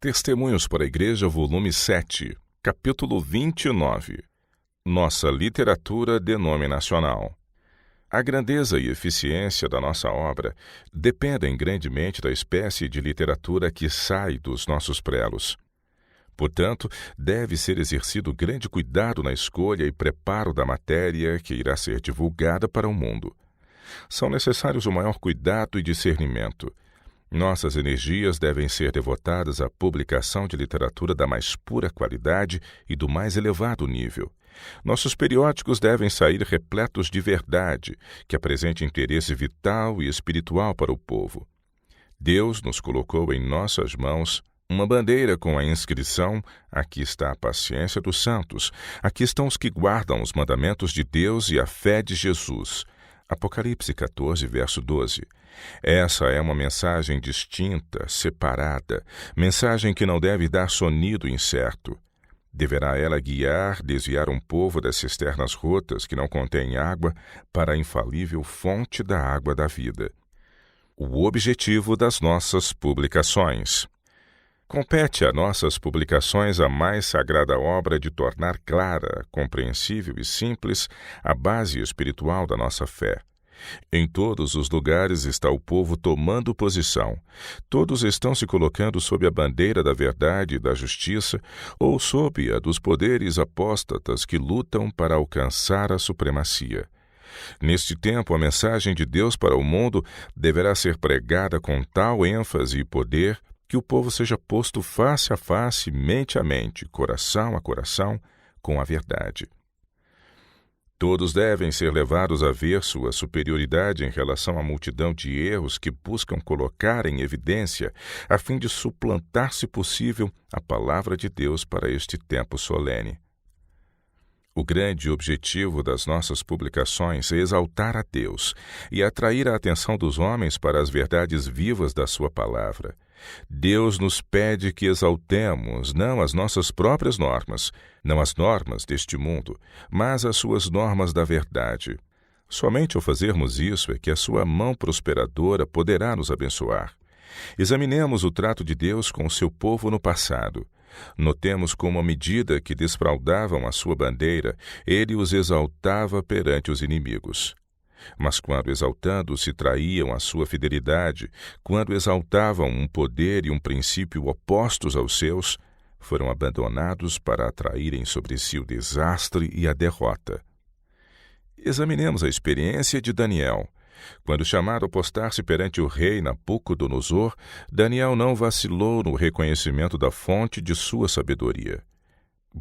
Testemunhos para a Igreja, volume 7, capítulo 29. Nossa literatura denominacional. A grandeza e eficiência da nossa obra dependem grandemente da espécie de literatura que sai dos nossos prelos. Portanto, deve ser exercido grande cuidado na escolha e preparo da matéria que irá ser divulgada para o mundo. São necessários o maior cuidado e discernimento. Nossas energias devem ser devotadas à publicação de literatura da mais pura qualidade e do mais elevado nível. Nossos periódicos devem sair repletos de verdade, que apresente interesse vital e espiritual para o povo. Deus nos colocou em nossas mãos uma bandeira com a inscrição: aqui está a paciência dos santos, aqui estão os que guardam os mandamentos de Deus e a fé de Jesus. Apocalipse 14, verso 12. Essa é uma mensagem distinta, separada, mensagem que não deve dar sonido incerto. Deverá ela desviar um povo das cisternas rotas que não contêm água para a infalível fonte da água da vida. O objetivo das nossas publicações. Compete a nossas publicações a mais sagrada obra de tornar clara, compreensível e simples a base espiritual da nossa fé. Em todos os lugares está o povo tomando posição. Todos estão se colocando sob a bandeira da verdade e da justiça ou sob a dos poderes apóstatas que lutam para alcançar a supremacia. Neste tempo, a mensagem de Deus para o mundo deverá ser pregada com tal ênfase e poder que o povo seja posto face a face, mente a mente, coração a coração, com a verdade. Todos devem ser levados a ver sua superioridade em relação à multidão de erros que buscam colocar em evidência, a fim de suplantar, se possível, a palavra de Deus para este tempo solene. O grande objetivo das nossas publicações é exaltar a Deus e atrair a atenção dos homens para as verdades vivas da sua palavra. Deus nos pede que exaltemos não as nossas próprias normas, não as normas deste mundo, mas as suas normas da verdade. Somente ao fazermos isso é que a sua mão prosperadora poderá nos abençoar. Examinemos o trato de Deus com o seu povo no passado. Notemos como, à medida que desfraldavam a sua bandeira, ele os exaltava perante os inimigos. Mas quando exaltando se traíam a sua fidelidade, quando exaltavam um poder e um princípio opostos aos seus, foram abandonados para atraírem sobre si o desastre e a derrota. Examinemos a experiência de Daniel. Quando chamado a postar-se perante o rei Nabucodonosor, Daniel não vacilou no reconhecimento da fonte de sua sabedoria.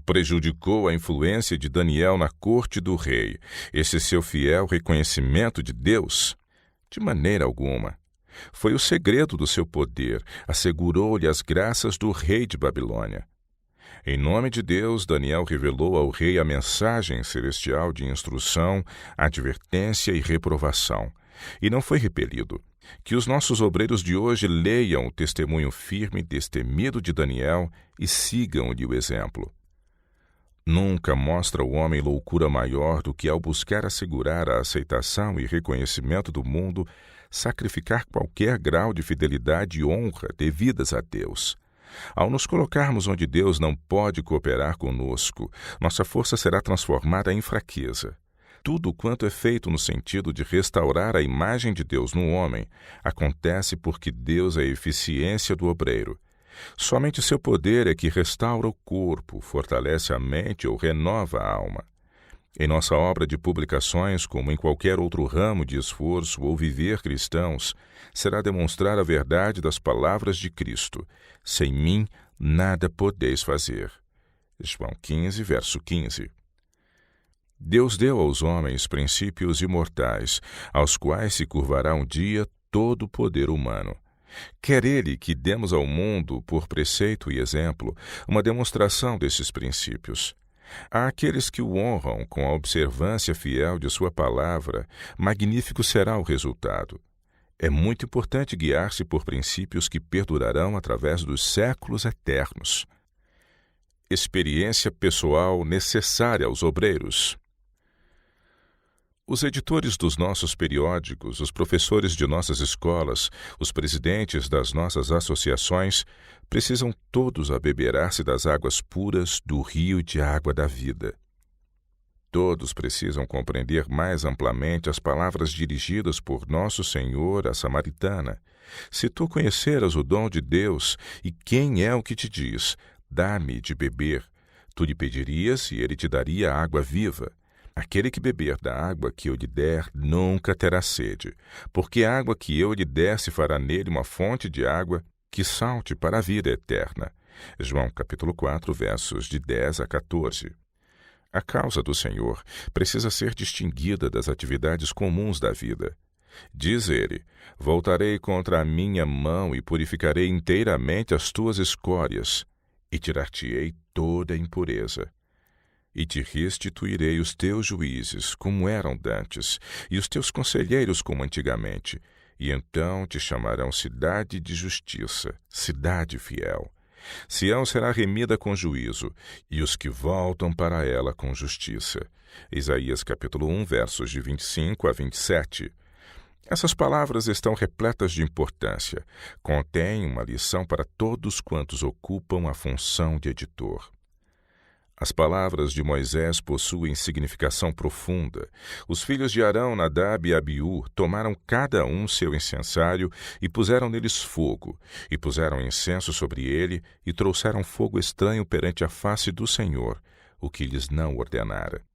Prejudicou a influência de Daniel na corte do rei esse seu fiel reconhecimento de Deus? De maneira alguma. Foi o segredo do seu poder, assegurou-lhe as graças do rei de Babilônia. Em nome de Deus, Daniel revelou ao rei a mensagem celestial de instrução, advertência e reprovação, e não foi repelido. Que os nossos obreiros de hoje leiam o testemunho firme e destemido de Daniel e sigam-lhe o exemplo. Nunca mostra o homem loucura maior do que, ao buscar assegurar a aceitação e reconhecimento do mundo, sacrificar qualquer grau de fidelidade e honra devidas a Deus. Ao nos colocarmos onde Deus não pode cooperar conosco, nossa força será transformada em fraqueza. Tudo quanto é feito no sentido de restaurar a imagem de Deus no homem, acontece porque Deus é a eficiência do obreiro. Somente seu poder é que restaura o corpo, fortalece a mente ou renova a alma. Em nossa obra de publicações, como em qualquer outro ramo de esforço ou viver cristãos, será demonstrar a verdade das palavras de Cristo. Sem mim, nada podeis fazer. João 15, verso 15. Deus deu aos homens princípios imortais, aos quais se curvará um dia todo o poder humano. Quer Ele que demos ao mundo, por preceito e exemplo, uma demonstração desses princípios. A aqueles que o honram com a observância fiel de sua palavra, magnífico será o resultado. É muito importante guiar-se por princípios que perdurarão através dos séculos eternos. Experiência pessoal necessária aos obreiros. Os editores dos nossos periódicos, os professores de nossas escolas, os presidentes das nossas associações, precisam todos abeberar-se das águas puras do rio de água da vida. Todos precisam compreender mais amplamente as palavras dirigidas por Nosso Senhor à samaritana. Se tu conheceras o dom de Deus e quem é o que te diz, dá-me de beber, tu lhe pedirias e ele te daria água viva. Aquele que beber da água que eu lhe der nunca terá sede, porque a água que eu lhe der se fará nele uma fonte de água que salte para a vida eterna. João capítulo 4, versos de 10 a 14. A causa do Senhor precisa ser distinguida das atividades comuns da vida. Diz ele: voltarei contra a minha mão e purificarei inteiramente as tuas escórias, e tirar-te-ei toda a impureza. E te restituirei os teus juízes, como eram dantes, e os teus conselheiros, como antigamente. E então te chamarão cidade de justiça, cidade fiel. Sião será remida com juízo, e os que voltam para ela com justiça. Isaías capítulo 1, versos de 25 a 27. Essas palavras estão repletas de importância. Contêm uma lição para todos quantos ocupam a função de editor. As palavras de Moisés possuem significação profunda. Os filhos de Arão, Nadab e Abiú, tomaram cada um seu incensário e puseram neles fogo, e puseram incenso sobre ele, e trouxeram fogo estranho perante a face do Senhor, o que lhes não ordenara.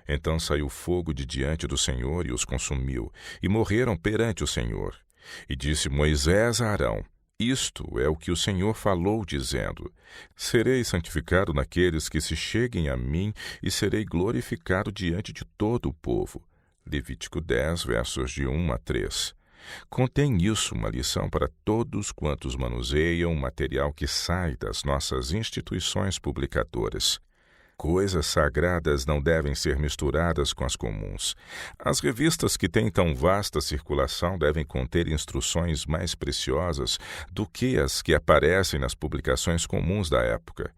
Então saiu fogo de diante do Senhor e os consumiu, e morreram perante o Senhor. E disse Moisés a Arão: isto é o que o Senhor falou, dizendo: serei santificado naqueles que se cheguem a mim, e serei glorificado diante de todo o povo. Levítico 10, versos de 1 a 3. Contém isso uma lição para todos quantos manuseiam o material que sai das nossas instituições publicadoras. Coisas sagradas não devem ser misturadas com as comuns. As revistas que têm tão vasta circulação devem conter instruções mais preciosas do que as que aparecem nas publicações comuns da época.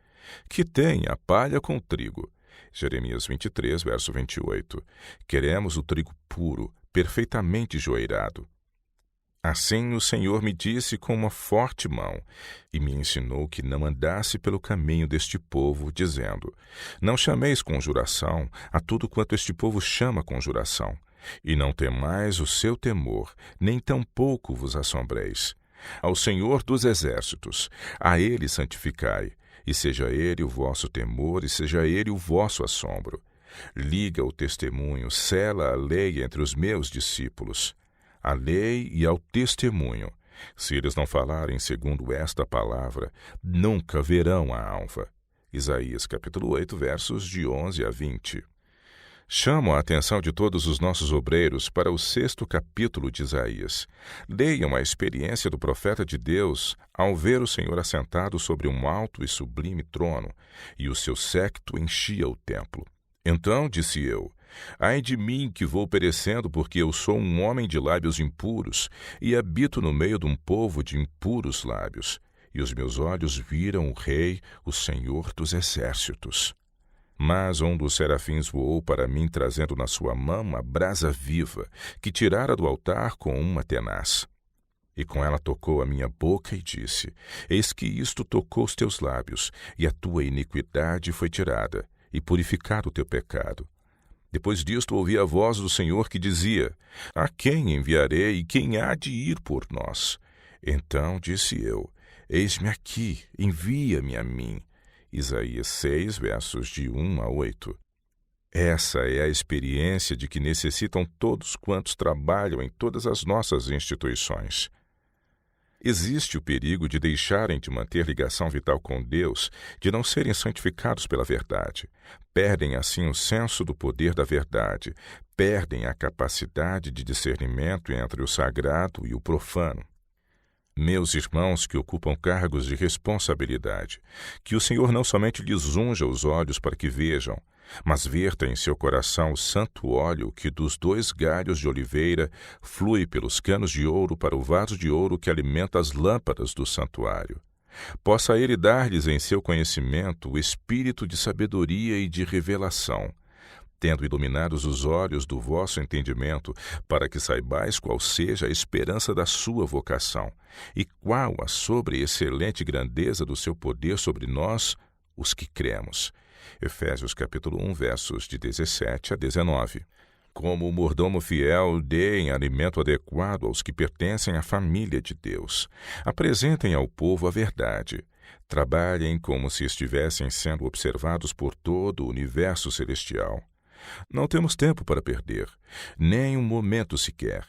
Que tem a palha com o trigo. Jeremias 23, verso 28. Queremos o trigo puro, perfeitamente joeirado. Assim o Senhor me disse com uma forte mão, e me ensinou que não andasse pelo caminho deste povo, dizendo: não chameis conjuração a tudo quanto este povo chama conjuração, e não temais o seu temor, nem tampouco vos assombreis. Ao Senhor dos exércitos, a ele santificai, e seja ele o vosso temor, e seja ele o vosso assombro. Liga o testemunho, sela a lei entre os meus discípulos. À lei e ao testemunho. Se eles não falarem segundo esta palavra, nunca verão a alva. Isaías capítulo 8, versos de 11 a 20. Chamo a atenção de todos os nossos obreiros para o 6º capítulo de Isaías. Leiam a experiência do profeta de Deus ao ver o Senhor assentado sobre um alto e sublime trono, e o seu séquito enchia o templo. Então disse eu: ai de mim que vou perecendo, porque eu sou um homem de lábios impuros, e habito no meio de um povo de impuros lábios. E os meus olhos viram o Rei, o Senhor dos exércitos. Mas um dos serafins voou para mim, trazendo na sua mão uma brasa viva, que tirara do altar com uma tenaz. E com ela tocou a minha boca e disse: eis que isto tocou os teus lábios, e a tua iniquidade foi tirada, e purificado o teu pecado. Depois disto ouvi a voz do Senhor que dizia: a quem enviarei e quem há de ir por nós? Então disse eu: eis-me aqui, envia-me a mim. Isaías 6, versos de 1 a 8. Essa é a experiência de que necessitam todos quantos trabalham em todas as nossas instituições. Existe o perigo de deixarem de manter ligação vital com Deus, de não serem santificados pela verdade. Perdem assim o senso do poder da verdade, perdem a capacidade de discernimento entre o sagrado e o profano. Meus irmãos que ocupam cargos de responsabilidade, que o Senhor não somente lhes unja os olhos para que vejam, mas verta em seu coração o santo óleo que dos 2 galhos de oliveira flui pelos canos de ouro para o vaso de ouro que alimenta as lâmpadas do santuário. Possa ele dar-lhes em seu conhecimento o espírito de sabedoria e de revelação, tendo iluminados os olhos do vosso entendimento, para que saibais qual seja a esperança da sua vocação, e qual a sobreexcelente grandeza do seu poder sobre nós, os que cremos. Efésios capítulo 1, versos de 17 a 19. Como mordomo fiel, deem alimento adequado aos que pertencem à família de Deus. Apresentem ao povo a verdade. Trabalhem como se estivessem sendo observados por todo o universo celestial. Não temos tempo para perder, nem um momento sequer.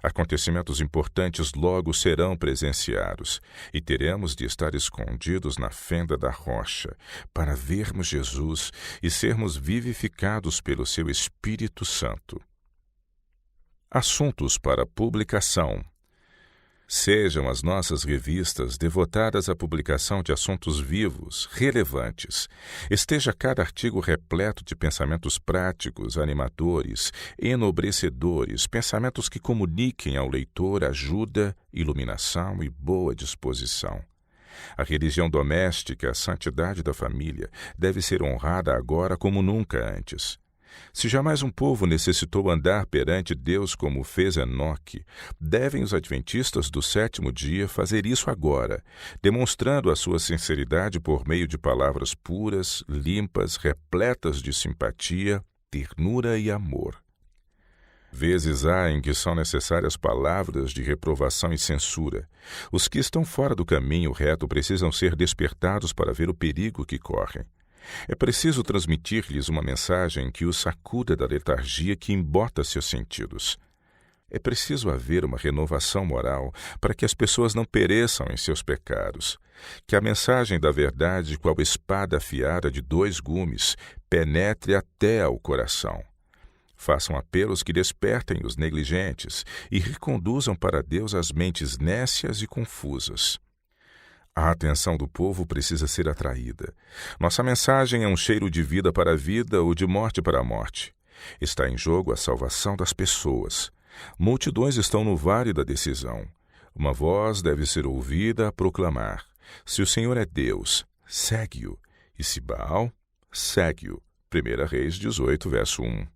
Acontecimentos importantes logo serão presenciados, e teremos de estar escondidos na fenda da rocha, para vermos Jesus e sermos vivificados pelo seu Espírito Santo. Assuntos para publicação. Sejam as nossas revistas devotadas à publicação de assuntos vivos, relevantes. Esteja cada artigo repleto de pensamentos práticos, animadores, enobrecedores, pensamentos que comuniquem ao leitor ajuda, iluminação e boa disposição. A religião doméstica, a santidade da família, deve ser honrada agora como nunca antes. Se jamais um povo necessitou andar perante Deus como fez Enoque, devem os adventistas do sétimo dia fazer isso agora, demonstrando a sua sinceridade por meio de palavras puras, limpas, repletas de simpatia, ternura e amor. Vezes há em que são necessárias palavras de reprovação e censura. Os que estão fora do caminho reto precisam ser despertados para ver o perigo que correm. É preciso transmitir-lhes uma mensagem que os sacuda da letargia que embota seus sentidos. É preciso haver uma renovação moral para que as pessoas não pereçam em seus pecados, que a mensagem da verdade, qual espada afiada de 2 gumes, penetre até ao coração. Façam apelos que despertem os negligentes e reconduzam para Deus as mentes nécias e confusas. A atenção do povo precisa ser atraída. Nossa mensagem é um cheiro de vida para a vida ou de morte para a morte. Está em jogo a salvação das pessoas. Multidões estão no vale da decisão. Uma voz deve ser ouvida a proclamar: se o Senhor é Deus, segue-o. E se Baal, segue-o. 1 Reis 18, verso 1.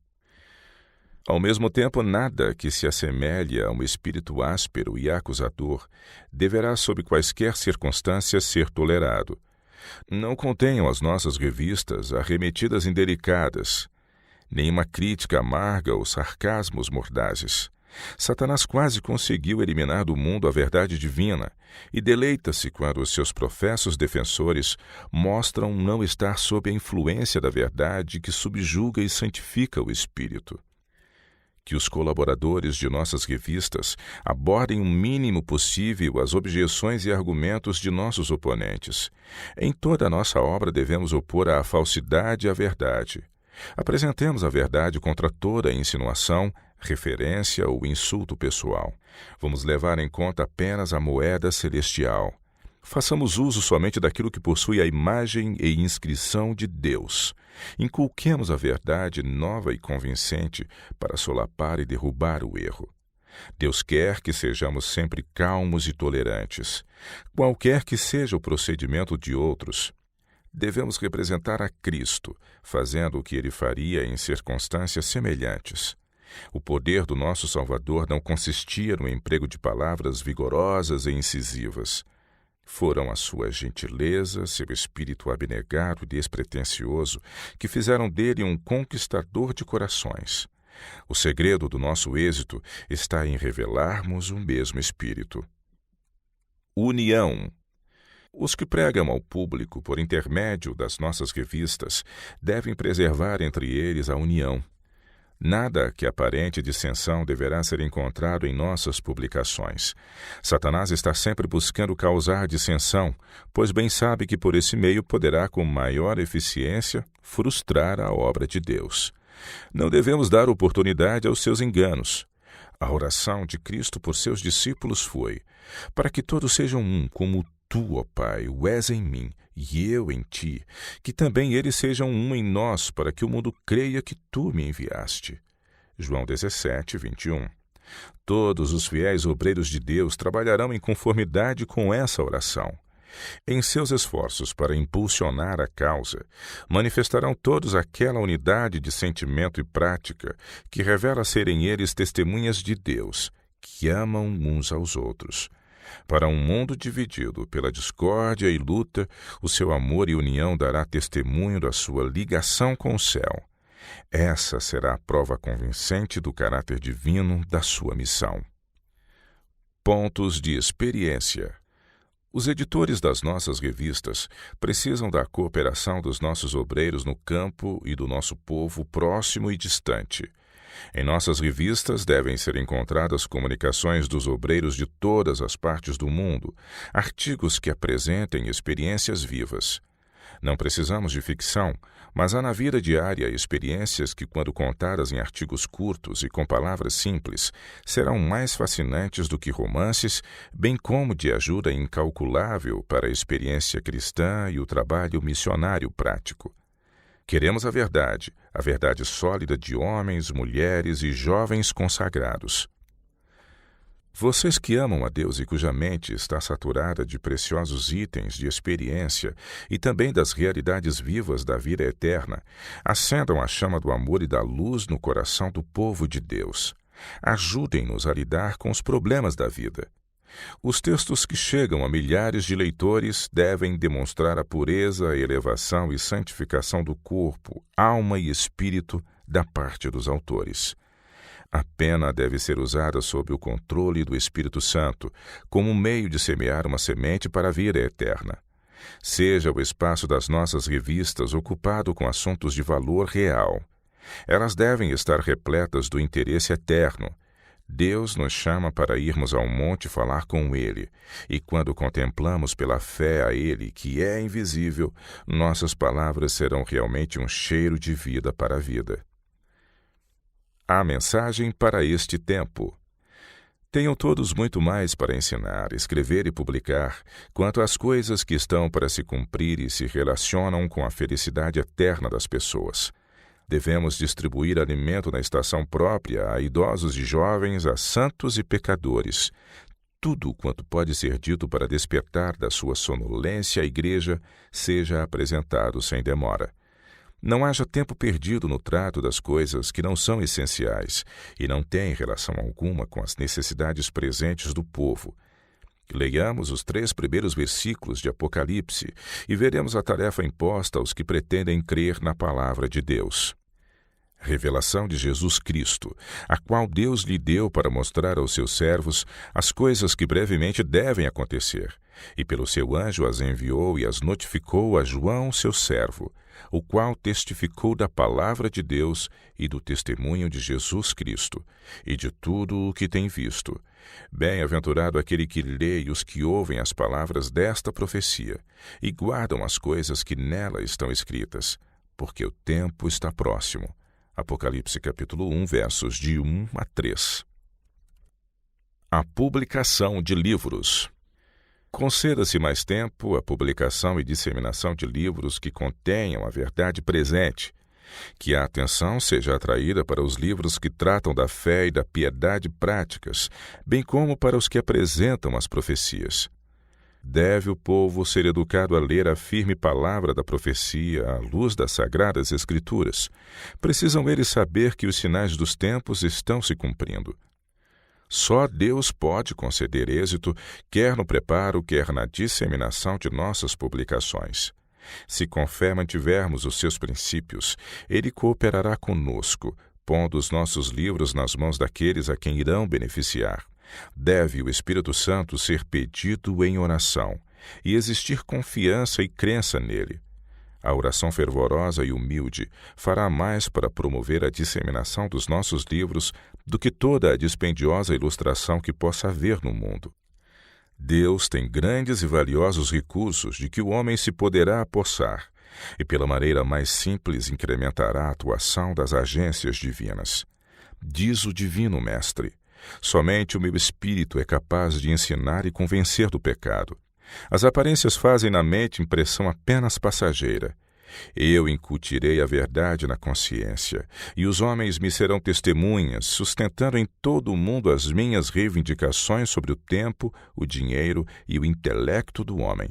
Ao mesmo tempo, nada que se assemelhe a um espírito áspero e acusador deverá, sob quaisquer circunstâncias, ser tolerado. Não contenham as nossas revistas arremetidas indelicadas, nenhuma crítica amarga ou sarcasmos mordazes. Satanás quase conseguiu eliminar do mundo a verdade divina e deleita-se quando os seus professos defensores mostram não estar sob a influência da verdade que subjuga e santifica o espírito. Que os colaboradores de nossas revistas abordem o mínimo possível as objeções e argumentos de nossos oponentes. Em toda a nossa obra devemos opor a falsidade à verdade. Apresentemos a verdade contra toda insinuação, referência ou insulto pessoal. Vamos levar em conta apenas a moeda celestial. Façamos uso somente daquilo que possui a imagem e inscrição de Deus. Inculquemos a verdade nova e convincente para solapar e derrubar o erro. Deus quer que sejamos sempre calmos e tolerantes. Qualquer que seja o procedimento de outros, devemos representar a Cristo, fazendo o que ele faria em circunstâncias semelhantes. O poder do nosso Salvador não consistia no emprego de palavras vigorosas e incisivas. Foram a sua gentileza, seu espírito abnegado e despretensioso que fizeram dele um conquistador de corações. O segredo do nosso êxito está em revelarmos o mesmo espírito. União. Os que pregam ao público por intermédio das nossas revistas devem preservar entre eles a união. Nada que aparente dissensão deverá ser encontrado em nossas publicações. Satanás está sempre buscando causar dissensão, pois bem sabe que por esse meio poderá, com maior eficiência, frustrar a obra de Deus. Não devemos dar oportunidade aos seus enganos. A oração de Cristo por seus discípulos foi: para que todos sejam um, como tu, ó Pai, o és em mim, e eu em ti, que também eles sejam um em nós, para que o mundo creia que tu me enviaste. João 17, 21. Todos os fiéis obreiros de Deus trabalharão em conformidade com essa oração. Em seus esforços para impulsionar a causa, manifestarão todos aquela unidade de sentimento e prática que revela serem eles testemunhas de Deus, que amam uns aos outros. Para um mundo dividido pela discórdia e luta, o seu amor e união dará testemunho da sua ligação com o céu. Essa será a prova convincente do caráter divino da sua missão. Pontos de experiência. Os editores das nossas revistas precisam da cooperação dos nossos obreiros no campo e do nosso povo próximo e distante. Em nossas revistas devem ser encontradas comunicações dos obreiros de todas as partes do mundo, artigos que apresentem experiências vivas. Não precisamos de ficção, mas há na vida diária experiências que, quando contadas em artigos curtos e com palavras simples, serão mais fascinantes do que romances, bem como de ajuda incalculável para a experiência cristã e o trabalho missionário prático. Queremos a verdade sólida de homens, mulheres e jovens consagrados. Vocês que amam a Deus e cuja mente está saturada de preciosos itens de experiência e também das realidades vivas da vida eterna, acendam a chama do amor e da luz no coração do povo de Deus. Ajudem-nos a lidar com os problemas da vida. Os textos que chegam a milhares de leitores devem demonstrar a pureza, elevação e santificação do corpo, alma e espírito da parte dos autores. A pena deve ser usada sob o controle do Espírito Santo, como um meio de semear uma semente para a vida eterna. Seja o espaço das nossas revistas ocupado com assuntos de valor real. Elas devem estar repletas do interesse eterno. Deus nos chama para irmos ao monte falar com Ele, e quando contemplamos pela fé a Ele, que é invisível, nossas palavras serão realmente um cheiro de vida para a vida. A mensagem para este tempo. Tenham todos muito mais para ensinar, escrever e publicar, quanto às coisas que estão para se cumprir e se relacionam com a felicidade eterna das pessoas. Devemos distribuir alimento na estação própria a idosos e jovens, a santos e pecadores. Tudo quanto pode ser dito para despertar da sua sonolência a igreja seja apresentado sem demora. Não haja tempo perdido no trato das coisas que não são essenciais e não têm relação alguma com as necessidades presentes do povo. Leiamos os 3 primeiros versículos de Apocalipse e veremos a tarefa imposta aos que pretendem crer na palavra de Deus. Revelação de Jesus Cristo, a qual Deus lhe deu para mostrar aos seus servos as coisas que brevemente devem acontecer, e pelo seu anjo as enviou e as notificou a João, seu servo, o qual testificou da palavra de Deus e do testemunho de Jesus Cristo, e de tudo o que tem visto. Bem-aventurado aquele que lê e os que ouvem as palavras desta profecia, e guardam as coisas que nela estão escritas, porque o tempo está próximo. Apocalipse capítulo 1, versos de 1 a 3. A publicação de livros. Conceda-se mais tempo à publicação e disseminação de livros que contenham a verdade presente, que a atenção seja atraída para os livros que tratam da fé e da piedade práticas, bem como para os que apresentam as profecias. Deve o povo ser educado a ler a firme palavra da profecia à luz das sagradas Escrituras. Precisam eles saber que os sinais dos tempos estão se cumprindo. Só Deus pode conceder êxito, quer no preparo, quer na disseminação de nossas publicações. Se com fé mantivermos os seus princípios, Ele cooperará conosco, pondo os nossos livros nas mãos daqueles a quem irão beneficiar. Deve o Espírito Santo ser pedido em oração e existir confiança e crença nele. A oração fervorosa e humilde fará mais para promover a disseminação dos nossos livros do que toda a dispendiosa ilustração que possa haver no mundo. Deus tem grandes e valiosos recursos de que o homem se poderá apossar, e pela maneira mais simples incrementará a atuação das agências divinas. Diz o Divino Mestre: somente o meu espírito é capaz de ensinar e convencer do pecado. As aparências fazem na mente impressão apenas passageira. Eu incutirei a verdade na consciência, e os homens me serão testemunhas, sustentando em todo o mundo as minhas reivindicações sobre o tempo, o dinheiro e o intelecto do homem.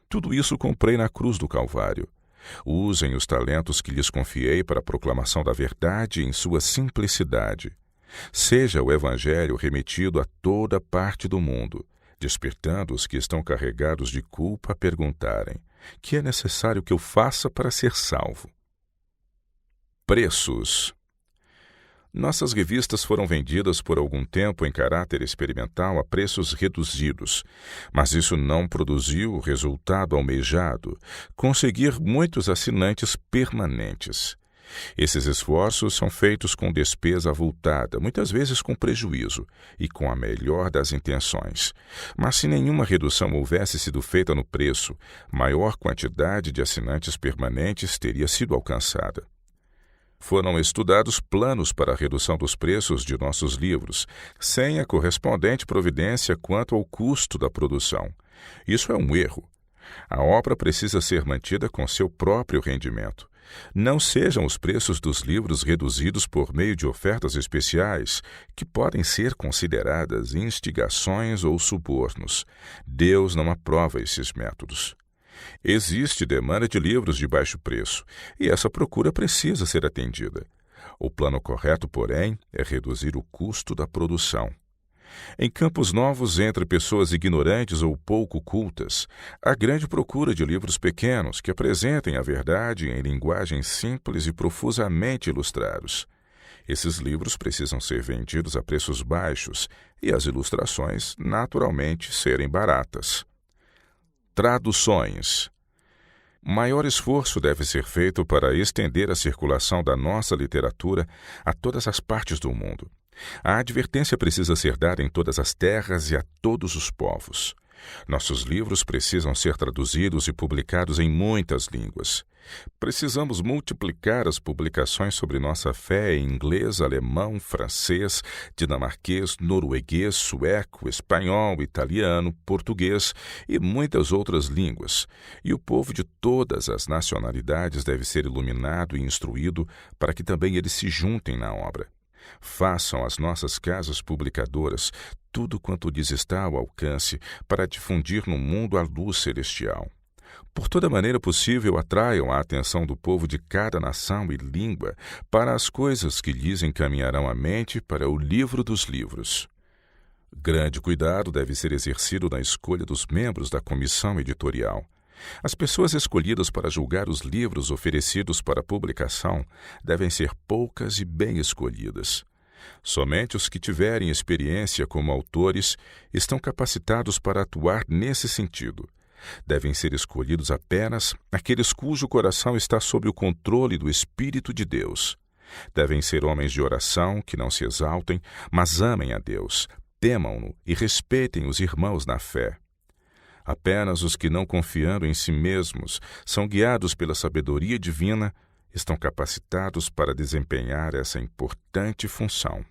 Tudo isso comprei na cruz do Calvário. Usem os talentos que lhes confiei para a proclamação da verdade em sua simplicidade. Seja o Evangelho remetido a toda parte do mundo, despertando os que estão carregados de culpa a perguntarem: que é necessário que eu faça para ser salvo? Preços. Nossas revistas foram vendidas por algum tempo em caráter experimental a preços reduzidos, mas isso não produziu o resultado almejado, conseguir muitos assinantes permanentes. Esses esforços são feitos com despesa avultada, muitas vezes com prejuízo, e com a melhor das intenções. Mas se nenhuma redução houvesse sido feita no preço, maior quantidade de assinantes permanentes teria sido alcançada. Foram estudados planos para a redução dos preços de nossos livros, sem a correspondente providência quanto ao custo da produção. Isso é um erro. A obra precisa ser mantida com seu próprio rendimento. Não sejam os preços dos livros reduzidos por meio de ofertas especiais, que podem ser consideradas instigações ou subornos. Deus não aprova esses métodos. Existe demanda de livros de baixo preço, e essa procura precisa ser atendida. O plano correto, porém, é reduzir o custo da produção. Em campos novos, entre pessoas ignorantes ou pouco cultas, há grande procura de livros pequenos que apresentem a verdade em linguagem simples e profusamente ilustrados. Esses livros precisam ser vendidos a preços baixos e as ilustrações, naturalmente, serem baratas. Traduções. Maior esforço deve ser feito para estender a circulação da nossa literatura a todas as partes do mundo. A advertência precisa ser dada em todas as terras e a todos os povos. Nossos livros precisam ser traduzidos e publicados em muitas línguas. Precisamos multiplicar as publicações sobre nossa fé em inglês, alemão, francês, dinamarquês, norueguês, sueco, espanhol, italiano, português e muitas outras línguas. E o povo de todas as nacionalidades deve ser iluminado e instruído para que também eles se juntem na obra. Façam as nossas casas publicadoras tudo quanto lhes está ao alcance para difundir no mundo a luz celestial. Por toda maneira possível, atraiam a atenção do povo de cada nação e língua para as coisas que lhes encaminharão a mente para o livro dos livros. Grande cuidado deve ser exercido na escolha dos membros da comissão editorial. As pessoas escolhidas para julgar os livros oferecidos para publicação devem ser poucas e bem escolhidas. Somente os que tiverem experiência como autores estão capacitados para atuar nesse sentido. Devem ser escolhidos apenas aqueles cujo coração está sob o controle do Espírito de Deus. Devem ser homens de oração que não se exaltem, mas amem a Deus, temam-no e respeitem os irmãos na fé. Apenas os que, não confiando em si mesmos, são guiados pela sabedoria divina, estão capacitados para desempenhar essa importante função.